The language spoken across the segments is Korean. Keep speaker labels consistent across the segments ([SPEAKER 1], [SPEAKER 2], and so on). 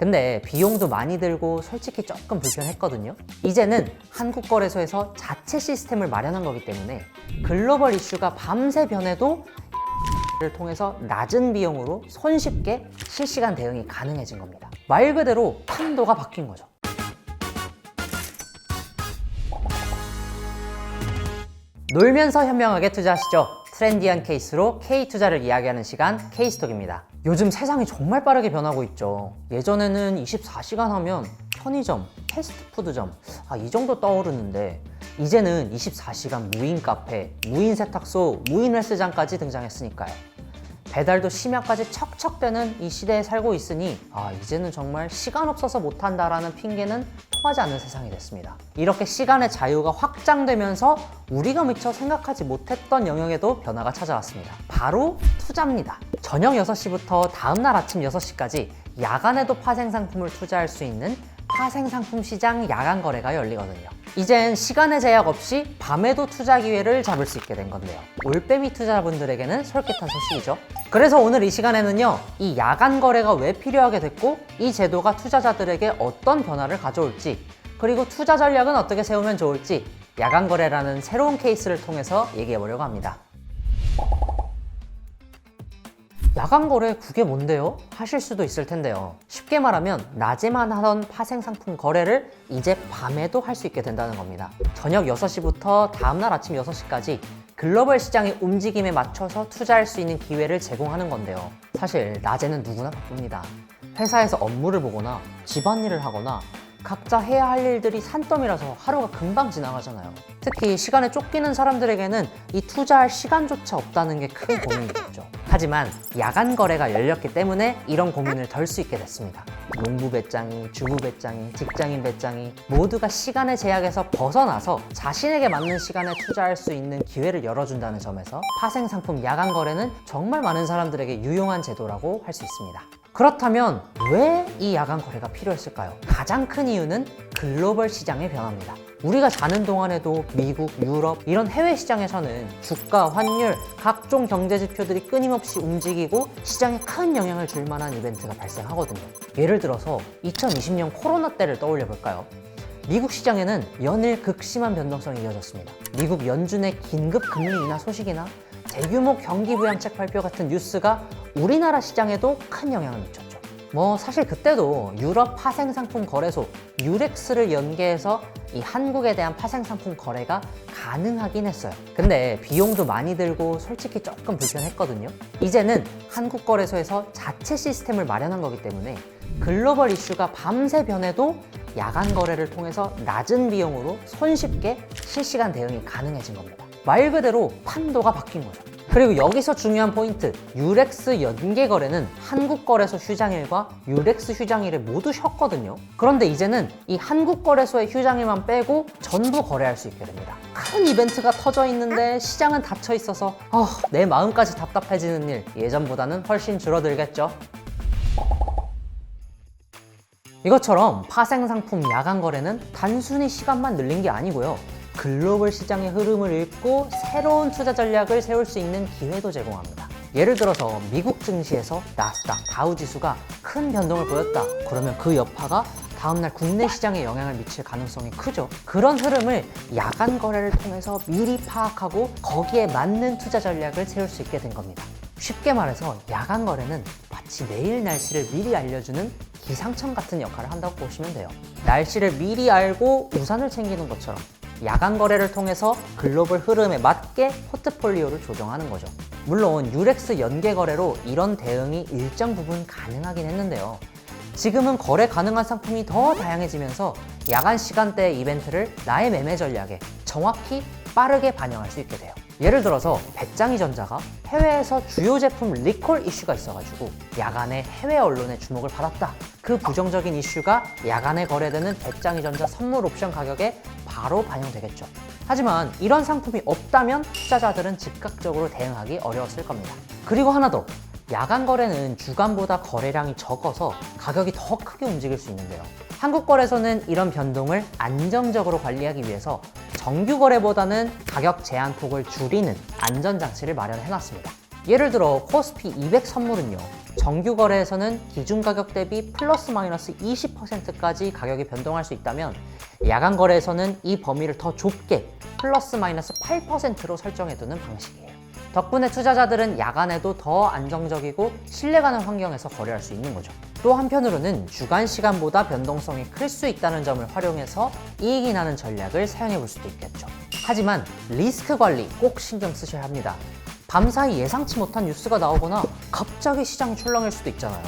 [SPEAKER 1] 근데 비용도 많이 들고 솔직히 조금 불편했거든요. 이제는 한국거래소에서 자체 시스템을 마련한 거기 때문에 글로벌 이슈가 밤새 변해도 를 통해서 낮은 비용으로 손쉽게 실시간 대응이 가능해진 겁니다. 말 그대로 판도가 바뀐 거죠. 놀면서 현명하게 투자하시죠. 트렌디한 케이스로 K투자를 이야기하는 시간 K스톡입니다. 요즘 세상이 정말 빠르게 변하고 있죠. 예전에는 24시간 하면 편의점, 패스트푸드점 이 정도 떠오르는데 이제는 24시간 무인 카페, 무인 세탁소, 무인 헬스장까지 등장했으니까요. 배달도 심야까지 척척대는 이 시대에 살고 있으니 이제는 정말 시간 없어서 못한다라는 핑계는 통하지 않는 세상이 됐습니다. 이렇게 시간의 자유가 확장되면서 우리가 미처 생각하지 못했던 영역에도 변화가 찾아왔습니다. 바로 투자입니다. 저녁 6시부터 다음날 아침 6시까지 야간에도 파생상품을 투자할 수 있는 파생상품 시장 야간 거래가 열리거든요. 이젠 시간의 제약 없이 밤에도 투자 기회를 잡을 수 있게 된 건데요. 올빼미 투자자분들에게는 솔깃한 소식이죠. 그래서 오늘 이 시간에는요, 이 야간 거래가 왜 필요하게 됐고 이 제도가 투자자들에게 어떤 변화를 가져올지, 그리고 투자 전략은 어떻게 세우면 좋을지 야간 거래라는 새로운 케이스를 통해서 얘기해 보려고 합니다. 야간 거래 그게 뭔데요? 하실 수도 있을 텐데요. 쉽게 말하면 낮에만 하던 파생상품 거래를 이제 밤에도 할 수 있게 된다는 겁니다. 저녁 6시부터 다음날 아침 6시까지 글로벌 시장의 움직임에 맞춰서 투자할 수 있는 기회를 제공하는 건데요. 사실 낮에는 누구나 바쁩니다. 회사에서 업무를 보거나 집안일을 하거나 각자 해야 할 일들이 산더미라서 하루가 금방 지나가잖아요. 특히 시간에 쫓기는 사람들에게는 이 투자할 시간조차 없다는 게 큰 고민이겠죠. 하지만 야간 거래가 열렸기 때문에 이런 고민을 덜 수 있게 됐습니다. 농부 배짱이, 주부 배짱이, 직장인 배짱이 모두가 시간의 제약에서 벗어나서 자신에게 맞는 시간에 투자할 수 있는 기회를 열어준다는 점에서 파생상품 야간 거래는 정말 많은 사람들에게 유용한 제도라고 할 수 있습니다. 그렇다면 왜 이 야간 거래가 필요했을까요? 가장 큰 이유는 글로벌 시장의 변화입니다. 우리가 자는 동안에도 미국, 유럽 이런 해외 시장에서는 주가, 환율, 각종 경제 지표들이 끊임없이 움직이고 시장에 큰 영향을 줄 만한 이벤트가 발생하거든요. 예를 들어서 2020년 코로나 때를 떠올려 볼까요? 미국 시장에는 연일 극심한 변동성이 이어졌습니다. 미국 연준의 긴급 금리 인하 소식이나 대규모 경기 부양책 발표 같은 뉴스가 우리나라 시장에도 큰 영향을 미쳤죠. 사실 그때도 유럽 파생상품 거래소 유렉스를 연계해서 이 한국에 대한 파생상품 거래가 가능하긴 했어요. 근데 비용도 많이 들고 솔직히 조금 불편했거든요. 이제는 한국거래소에서 자체 시스템을 마련한 거기 때문에 글로벌 이슈가 밤새 변해도 야간 거래를 통해서 낮은 비용으로 손쉽게 실시간 대응이 가능해진 겁니다. 말 그대로 판도가 바뀐 거죠. 그리고 여기서 중요한 포인트, 유렉스 연계 거래는 한국거래소 휴장일과 유렉스 휴장일을 모두 쉬었거든요. 그런데 이제는 이 한국거래소의 휴장일만 빼고 전부 거래할 수 있게 됩니다. 큰 이벤트가 터져 있는데 시장은 닫혀 있어서 내 마음까지 답답해지는 일 예전보다는 훨씬 줄어들겠죠. 이것처럼 파생상품 야간 거래는 단순히 시간만 늘린 게 아니고요. 글로벌 시장의 흐름을 읽고 새로운 투자 전략을 세울 수 있는 기회도 제공합니다. 예를 들어서 미국 증시에서 나스닥, 다우 지수가 큰 변동을 보였다. 그러면 그 여파가 다음날 국내 시장에 영향을 미칠 가능성이 크죠. 그런 흐름을 야간 거래를 통해서 미리 파악하고 거기에 맞는 투자 전략을 세울 수 있게 된 겁니다. 쉽게 말해서 야간 거래는 마치 내일 날씨를 미리 알려주는 기상청 같은 역할을 한다고 보시면 돼요. 날씨를 미리 알고 우산을 챙기는 것처럼 야간 거래를 통해서 글로벌 흐름에 맞게 포트폴리오를 조정하는 거죠. 물론 유렉스 연계 거래로 이런 대응이 일정 부분 가능하긴 했는데요. 지금은 거래 가능한 상품이 더 다양해지면서 야간 시간대의 이벤트를 나의 매매 전략에 정확히 빠르게 반영할 수 있게 돼요. 예를 들어서 배짱이전자가 해외에서 주요 제품 리콜 이슈가 있어가지고 야간에 해외 언론의 주목을 받았다. 그 부정적인 이슈가 야간에 거래되는 배짱이전자 선물 옵션 가격에 바로 반영되겠죠. 하지만 이런 상품이 없다면 투자자들은 즉각적으로 대응하기 어려웠을 겁니다. 그리고 하나 더, 야간 거래는 주간보다 거래량이 적어서 가격이 더 크게 움직일 수 있는데요. 한국거래소는 이런 변동을 안정적으로 관리하기 위해서 정규 거래보다는 가격 제한폭을 줄이는 안전장치를 마련해놨습니다. 예를 들어 코스피 200 선물은요, 정규 거래에서는 기준 가격 대비 플러스 마이너스 20%까지 가격이 변동할 수 있다면 야간 거래에서는 이 범위를 더 좁게 플러스 마이너스 8%로 설정해두는 방식이에요. 덕분에 투자자들은 야간에도 더 안정적이고 신뢰가는 환경에서 거래할 수 있는 거죠. 또 한편으로는 주간 시간보다 변동성이 클 수 있다는 점을 활용해서 이익이 나는 전략을 사용해 볼 수도 있겠죠. 하지만 리스크 관리 꼭 신경 쓰셔야 합니다. 밤사이 예상치 못한 뉴스가 나오거나 갑자기 시장이 출렁일 수도 있잖아요.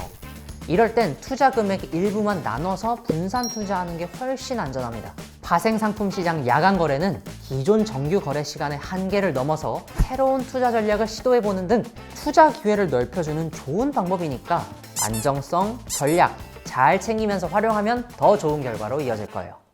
[SPEAKER 1] 이럴 땐 투자 금액 일부만 나눠서 분산 투자하는 게 훨씬 안전합니다. 파생상품 시장 야간 거래는 기존 정규 거래 시간의 한계를 넘어서 새로운 투자 전략을 시도해보는 등 투자 기회를 넓혀주는 좋은 방법이니까 안정성, 전략 잘 챙기면서 활용하면 더 좋은 결과로 이어질 거예요.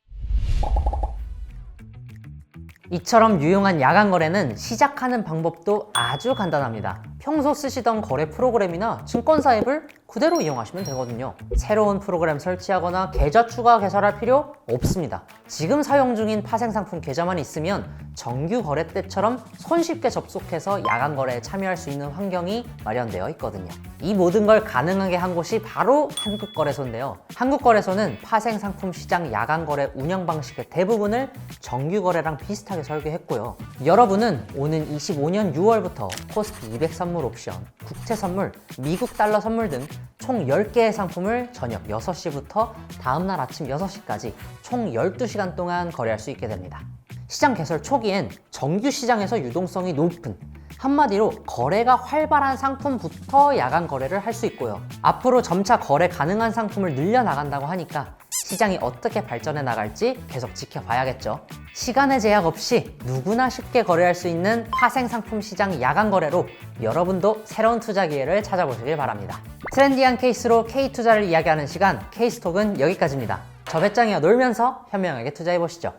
[SPEAKER 1] 이처럼 유용한 야간 거래는 시작하는 방법도 아주 간단합니다. 평소 쓰시던 거래 프로그램이나 증권사 앱을 그대로 이용하시면 되거든요. 새로운 프로그램 설치하거나 계좌 추가 개설할 필요 없습니다. 지금 사용 중인 파생상품 계좌만 있으면 정규 거래 때처럼 손쉽게 접속해서 야간 거래에 참여할 수 있는 환경이 마련되어 있거든요. 이 모든 걸 가능하게 한 곳이 바로 한국거래소인데요. 한국거래소는 파생상품 시장 야간 거래 운영 방식의 대부분을 정규 거래랑 비슷하게 설계했고요. 여러분은 오는 25년 6월부터 코스피 200 선물 옵션, 국채 선물, 미국 달러 선물 등 총 10개의 상품을 저녁 6시부터 다음날 아침 6시까지 총 12시간 동안 거래할 수 있게 됩니다. 시장 개설 초기엔 정규 시장에서 유동성이 높은, 한마디로 거래가 활발한 상품부터 야간 거래를 할 수 있고요. 앞으로 점차 거래 가능한 상품을 늘려나간다고 하니까 시장이 어떻게 발전해 나갈지 계속 지켜봐야겠죠. 시간의 제약 없이 누구나 쉽게 거래할 수 있는 파생상품 시장 야간 거래로 여러분도 새로운 투자 기회를 찾아보시길 바랍니다. 트렌디한 케이스로 K투자를 이야기하는 시간 K스톡은 여기까지입니다. 저 배짱이와 놀면서 현명하게 투자해보시죠.